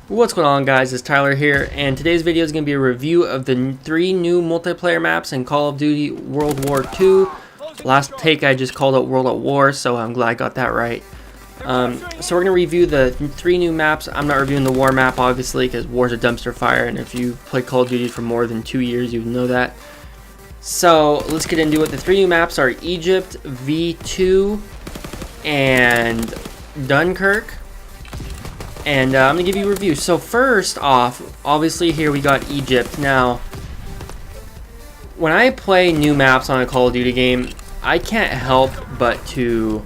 What's going on, guys? It's Tyler here, and today's video is going to be a review of the 3 new multiplayer maps in Call of Duty World War II. Last take I just called it World at War, so I'm glad I got that right. So we're going to review the 3 new maps. I'm not reviewing the war map, obviously, because war's a dumpster fire, and if you played Call of Duty for more than 2 years, you know that. So let's get into it. The 3 new maps are Egypt, V2, and Dunkirk. And I'm going to give you a review. So first off, obviously here we got Egypt. Now, when I play new maps on a Call of Duty game, I can't help but to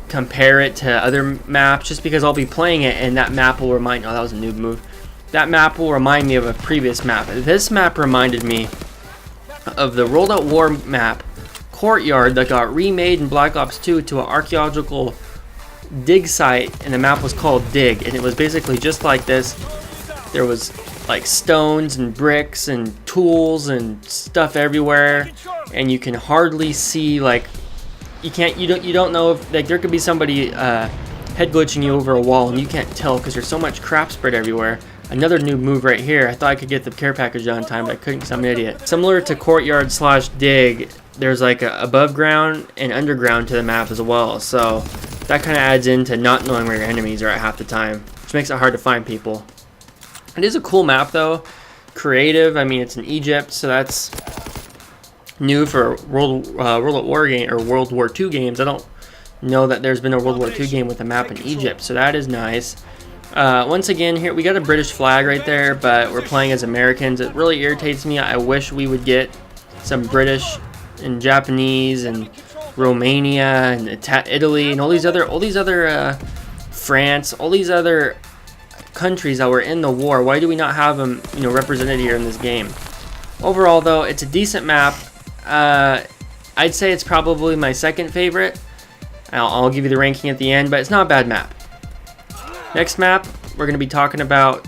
compare it to other maps just because I'll be playing it and that map will remind... Oh, that was a noob move. That map will remind me of a previous map. This map reminded me of the World at War map, Courtyard, that got remade in Black Ops 2 to an archaeological dig site, and the map was called Dig, and it was basically just like this. There was like stones and bricks and tools and stuff everywhere, and you can hardly see, like, you don't know if, like, there could be somebody head glitching you over a wall and you can't tell because there's so much crap spread everywhere. Another new move right here. I thought I could get the care package on time, but I couldn't because I'm an idiot. Similar to Courtyard / Dig, there's like a above ground and underground to the map as well, so that kind of adds into not knowing where your enemies are at half the time, which makes it hard to find people. It is a cool map though, creative. I mean, it's in Egypt, so that's new for World at War game or World War II games. I don't know that there's been a World War II game with a map in Egypt, so that is nice. Once again, here we got a British flag right there, but we're playing as Americans. It really irritates me. I wish we would get some British and Japanese and Romania and Italy and all these other France, all these other countries that were in the war. Why do we not have them, represented here in this game? Overall, though, it's a decent map. I'd say it's probably my second favorite. I'll give you the ranking at the end, but it's not a bad map. Next map, we're going to be talking about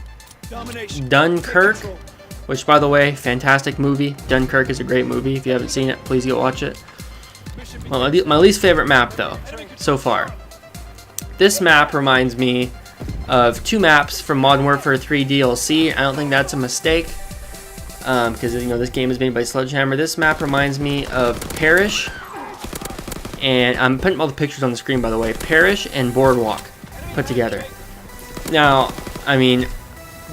Dunkirk, which, by the way, fantastic movie. Dunkirk is a great movie. If you haven't seen it, please go watch it. Well, my least favorite map, though, so far. This map reminds me of 2 maps from Modern Warfare 3 DLC. I don't think that's a mistake, because this game is made by Sledgehammer. This map reminds me of Parish, and I'm putting all the pictures on the screen, by the way. Parish and Boardwalk put together. Now, I mean,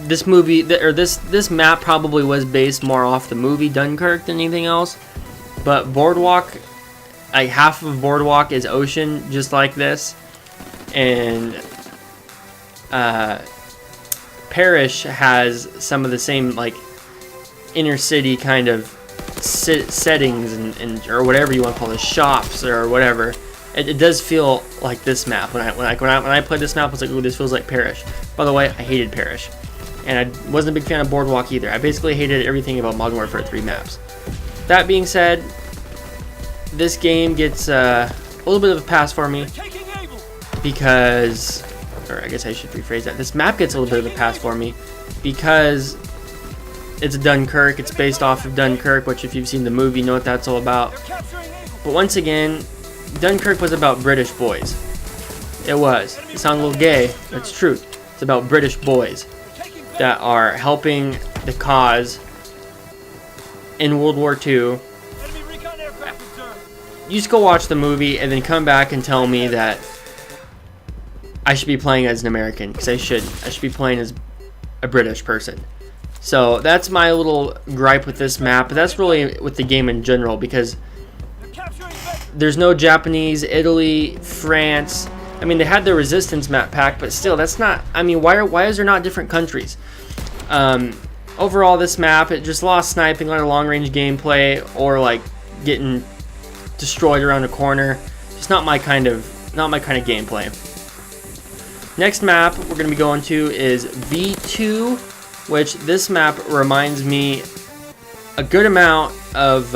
this movie, this map probably was based more off the movie Dunkirk than anything else, but Boardwalk, like half of Boardwalk is ocean, just like this, and Parish has some of the same, like, inner city kind of settings and or whatever you want to call it, shops or whatever. It does feel like this map. When I played this map, I was like, ooh, this feels like Parish. By the way, I hated Parish, and I wasn't a big fan of Boardwalk either. I basically hated everything about Modern Warfare 3 maps. That being said, this game gets a little bit of a pass for me because, or I guess I should rephrase that. This map gets a little bit of a pass for me because it's Dunkirk. It's based off of Dunkirk, which if you've seen the movie, you know what that's all about. But once again, Dunkirk was about British boys. It was. It sounds a little gay, but it's true. It's about British boys that are helping the cause in World War II. You just go watch the movie and then come back and tell me that I should be playing as an American, because I should be playing as a British person. So that's my little gripe with this map, but that's really with the game in general, because there's no Japanese, Italy, France. I mean, they had the Resistance map pack, but still, that's not... I mean, why is there not different countries? Overall, this map, it just lost sniping on a long-range gameplay, or like getting destroyed around a corner. It's not my kind of gameplay. Next map we're going to be going to is V2, which this map reminds me a good amount of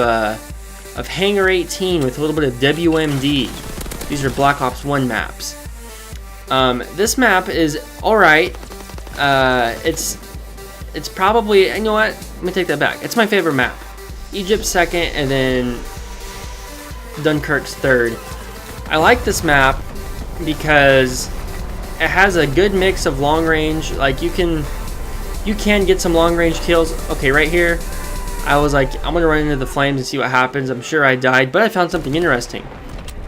Hangar 18 with a little bit of WMD. These are Black Ops 1 maps. This map is alright. It's probably, you know what? Let me take that back. It's my favorite map. Egypt's second, and then Dunkirk's third. I like this map because it has a good mix of long range. Like you can get some long range kills. Okay, right here, I was like, I'm gonna run into the flames and see what happens. I'm sure I died, but I found something interesting.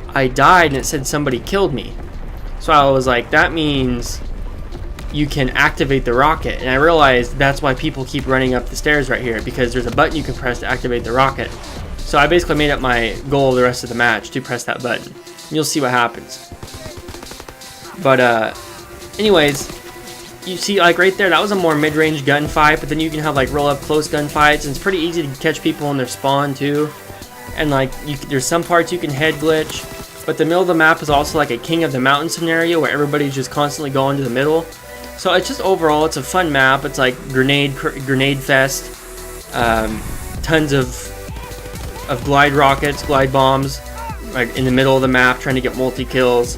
I died and it said somebody killed me. So I was like, that means you can activate the rocket. And I realized that's why people keep running up the stairs right here, because there's a button you can press to activate the rocket. So I basically made up my goal the rest of the match to press that button. And you'll see what happens. But anyways, you see like right there, that was a more mid-range gunfight, but then you can have like roll up close gunfights, and it's pretty easy to catch people in their spawn too. And like there's some parts you can head glitch, but the middle of the map is also like a king of the mountain scenario where everybody's just constantly going to the middle. So it's just overall, it's a fun map. It's like grenade fest, tons of glide rockets, glide bombs, like in the middle of the map trying to get multi kills.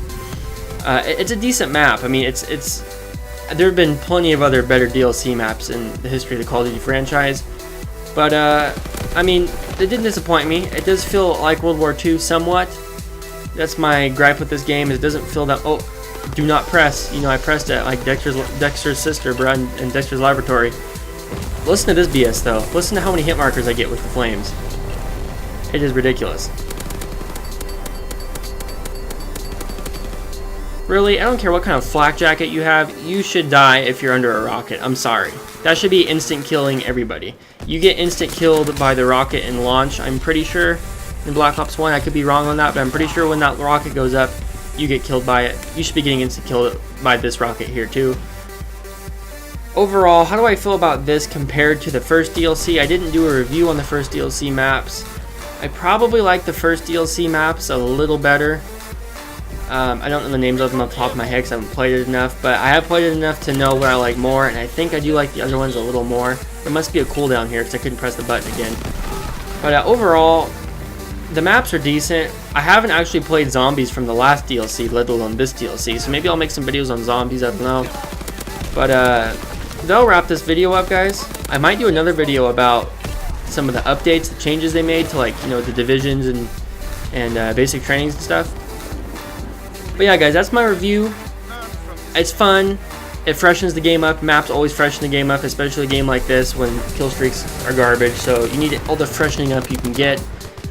It's a decent map. I mean, there have been plenty of other better DLC maps in the history of the Call of Duty franchise, but I mean, it didn't disappoint me. It does feel like World War II somewhat. That's my gripe with this game, is it doesn't feel that, oh, do not press. You know, I pressed it like Dexter's sister, bro, in Dexter's Laboratory. Listen to this BS though. Listen to how many hit markers I get with the flames. It is ridiculous. Really, I don't care what kind of flak jacket you have, you should die if you're under a rocket. I'm sorry. That should be instant killing everybody. You get instant killed by the rocket in launch, I'm pretty sure, in Black Ops 1. I could be wrong on that, but I'm pretty sure when that rocket goes up, you get killed by it. You should be getting instant killed by this rocket here too. Overall, how do I feel about this compared to the first DLC? I didn't do a review on the first DLC maps. I probably like the first DLC maps a little better. I don't know the names of them off the top of my head because I haven't played it enough, but I have played it enough to know what I like more, and I think I do like the other ones a little more. There must be a cooldown here because I couldn't press the button again. But overall, the maps are decent. I haven't actually played zombies from the last DLC, let alone this DLC, so maybe I'll make some videos on zombies, I don't know. But that'll wrap this video up, guys. I might do another video about some of the updates, the changes they made to, like, you know, the divisions and basic trainings and stuff. But yeah, guys, that's my review. It's fun. It freshens the game up. Maps always freshen the game up, especially a game like this when kill streaks are garbage. So you need all the freshening up you can get.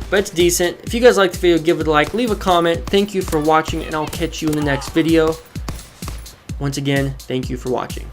But it's decent. If you guys liked the video, give it a like, leave a comment. Thank you for watching, and I'll catch you in the next video. Once again, thank you for watching.